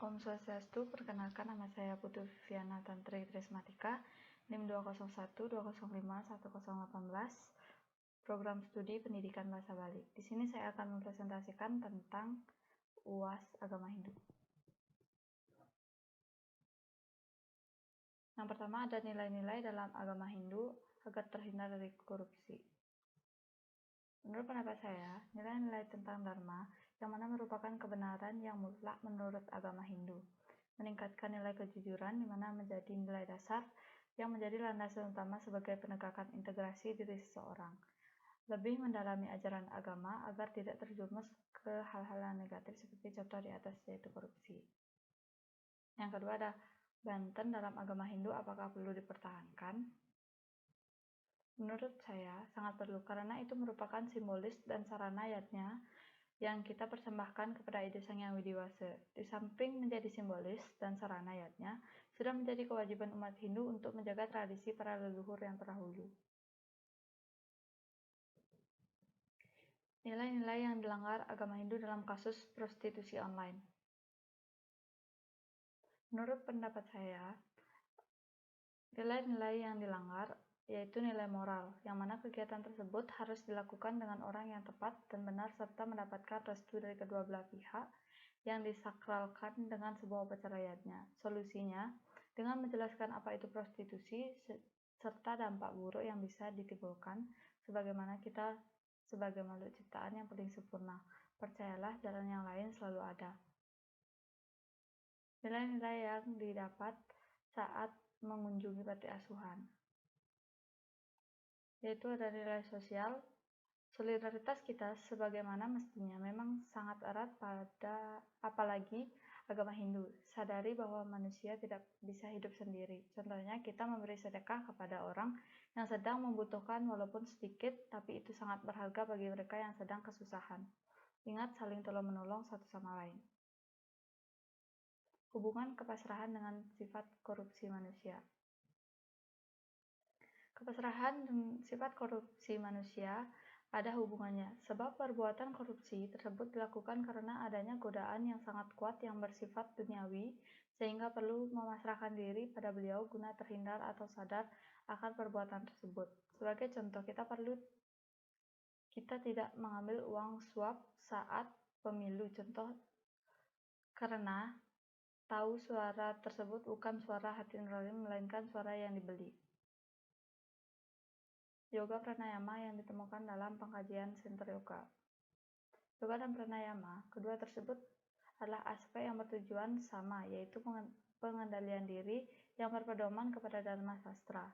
Om Swastiastu, perkenalkan nama saya Putu Viviana Tantri Trismatika, NIM 20120511018, Program Studi Pendidikan Bahasa Bali. Di sini saya akan mempresentasikan tentang UAS Agama Hindu. Yang pertama ada nilai-nilai dalam agama Hindu agar terhindar dari korupsi. Menurut pendapat saya, nilai-nilai tentang Dharma yang mana merupakan kebenaran yang mutlak menurut agama Hindu. Meningkatkan nilai kejujuran di mana menjadi nilai dasar yang menjadi landasan utama sebagai penegakan integrasi diri seseorang. Lebih mendalami ajaran agama agar tidak terjerumus ke hal-hal yang negatif seperti contoh di atas yaitu korupsi. Yang kedua ada Banten dalam agama Hindu apakah perlu dipertahankan? Menurut saya sangat perlu karena itu merupakan simbolis dan sarana yatnya yang kita persembahkan kepada Ide Sang Hyang Widiwasa. Di samping menjadi simbolis dan sarana yatnya, sudah menjadi kewajiban umat Hindu untuk menjaga tradisi para leluhur yang terdahulu. Nilai-nilai yang dilanggar agama Hindu dalam kasus prostitusi online. Menurut pendapat saya, nilai-nilai yang dilanggar yaitu nilai moral, yang mana kegiatan tersebut harus dilakukan dengan orang yang tepat dan benar serta mendapatkan restu dari kedua belah pihak yang disakralkan dengan sebuah upacara yatnya. Solusinya, dengan menjelaskan apa itu prostitusi serta dampak buruk yang bisa ditimbulkan, sebagaimana kita sebagai makhluk ciptaan yang paling sempurna. Percayalah, jalan yang lain selalu ada. Nilai-nilai yang didapat saat mengunjungi panti asuhan, yaitu ada nilai sosial. Solidaritas kita sebagaimana mestinya memang sangat erat pada apalagi agama Hindu. Sadari bahwa manusia tidak bisa hidup sendiri. Contohnya kita memberi sedekah kepada orang yang sedang membutuhkan walaupun sedikit, tapi itu sangat berharga bagi mereka yang sedang kesusahan. Ingat saling tolong-menolong satu sama lain. Hubungan kepasrahan dengan sifat korupsi manusia. Kepasrahan dan sifat korupsi manusia ada hubungannya, sebab perbuatan korupsi tersebut dilakukan karena adanya godaan yang sangat kuat yang bersifat duniawi, sehingga perlu memasrahkan diri pada beliau guna terhindar atau sadar akan perbuatan tersebut. Sebagai contoh, kita tidak mengambil uang suap saat pemilu, contoh karena tahu suara tersebut bukan suara hati nurani melainkan suara yang dibeli. Yoga pranayama yang ditemukan dalam pengkajian Center Yoga. Yoga dan pranayama, kedua tersebut adalah aspek yang bertujuan sama, yaitu pengendalian diri yang berpedoman kepada Dharma Sastra.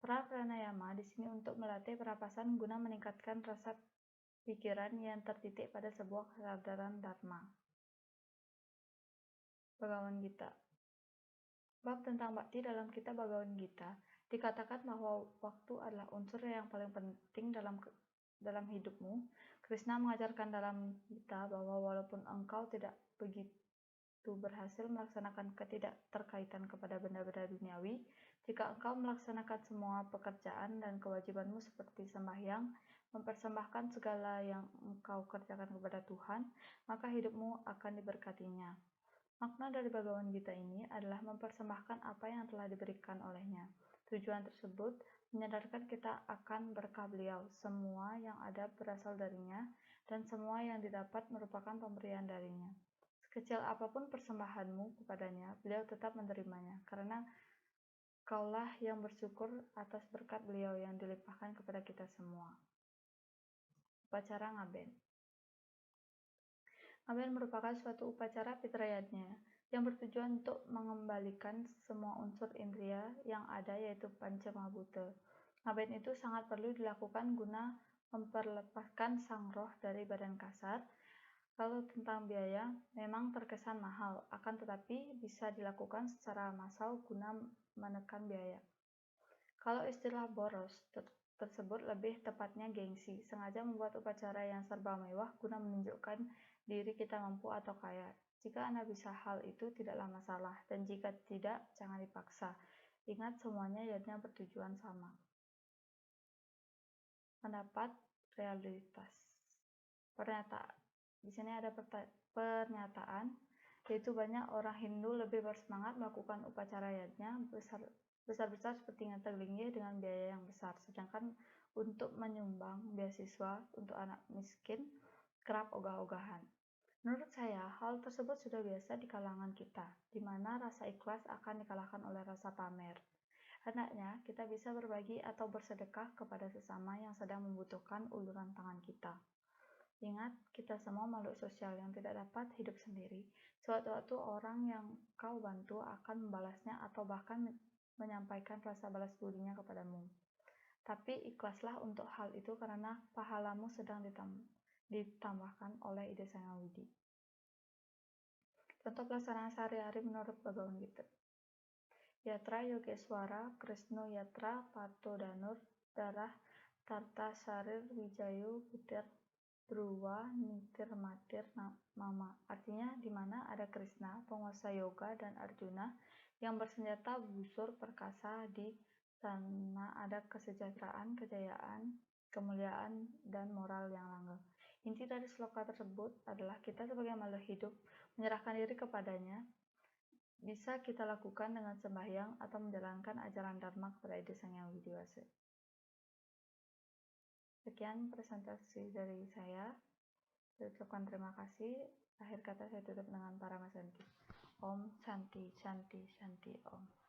Pranayama di sini untuk melatih pernapasan guna meningkatkan rasa pikiran yang tertitik pada sebuah kesadaran Dharma. Bhagavad Gita. Bab tentang bakti dalam kitab Bhagavad Gita dikatakan bahwa waktu adalah unsur yang paling penting dalam hidupmu. Krishna mengajarkan dalam Gita bahwa walaupun engkau tidak begitu berhasil melaksanakan ketidakterkaitan kepada benda-benda duniawi, jika engkau melaksanakan semua pekerjaan dan kewajibanmu seperti sembahyang, mempersembahkan segala yang engkau kerjakan kepada Tuhan, maka hidupmu akan diberkatinya. Makna dari Bhagavad Gita ini adalah mempersembahkan apa yang telah diberikan olehnya. Tujuan tersebut menyadarkan kita akan berkah beliau, semua yang ada berasal darinya, dan semua yang didapat merupakan pemberian darinya. Sekecil apapun persembahanmu kepadanya, beliau tetap menerimanya, karena kaulah yang bersyukur atas berkat beliau yang dilimpahkan kepada kita semua. Upacara Ngaben. Ngaben merupakan suatu upacara fitrayatnya yang bertujuan untuk mengembalikan semua unsur indria yang ada yaitu panca mahabhuta. Ngaben itu sangat perlu dilakukan guna memperlepaskan sang roh dari badan kasar. Kalau tentang biaya, memang terkesan mahal, akan tetapi bisa dilakukan secara massal guna menekan biaya. Kalau istilah boros tersebut lebih tepatnya gengsi, sengaja membuat upacara yang serba mewah guna menunjukkan diri kita mampu atau kaya. Jika Anda bisa hal itu tidaklah masalah, dan jika tidak, jangan dipaksa. Ingat semuanya yatnya bertujuan sama. Pendapat realitas. Pernyataan. Di sini ada pernyataan, yaitu banyak orang Hindu lebih bersemangat melakukan upacara yajna besar-besar seperti Ngata-Lingga dengan biaya yang besar, sedangkan untuk menyumbang beasiswa untuk anak miskin kerap ogah-ogahan. Menurut saya, hal tersebut sudah biasa di kalangan kita, di mana rasa ikhlas akan dikalahkan oleh rasa pamer. Hendaknya kita bisa berbagi atau bersedekah kepada sesama yang sedang membutuhkan uluran tangan kita. Ingat, kita semua makhluk sosial yang tidak dapat hidup sendiri. Sewaktu-waktu orang yang kau bantu akan membalasnya atau bahkan menyampaikan rasa balas budinya kepadamu. Tapi ikhlaslah untuk hal itu karena pahalamu sedang ditambahkan oleh ide Sang Hyang Widi. Contoh pelaksanaan sehari-hari menurut Bhagavad Gita. Yatra Yogeswara, Krishna Yatra, Pato Danur, Darah, Tarta Sarir, Wijayu, Butir, Dhruva, Nitir, Matir, Mama. Artinya di mana ada Krishna, penguasa yoga, dan Arjuna yang bersenjata busur perkasa, di sana ada kesejahteraan, kejayaan, kemuliaan, dan moral yang langgeng. Inti dari sloka tersebut adalah kita sebagai makhluk hidup menyerahkan diri kepadanya. Bisa kita lakukan dengan sembahyang atau menjalankan ajaran Dharma kepada Ide Sang Hyang Widi Wase. Sekian presentasi dari saya. Saya ucapkan terima kasih. Akhir kata saya tutup dengan Paramasanti. Om Santi Santi Santi Om.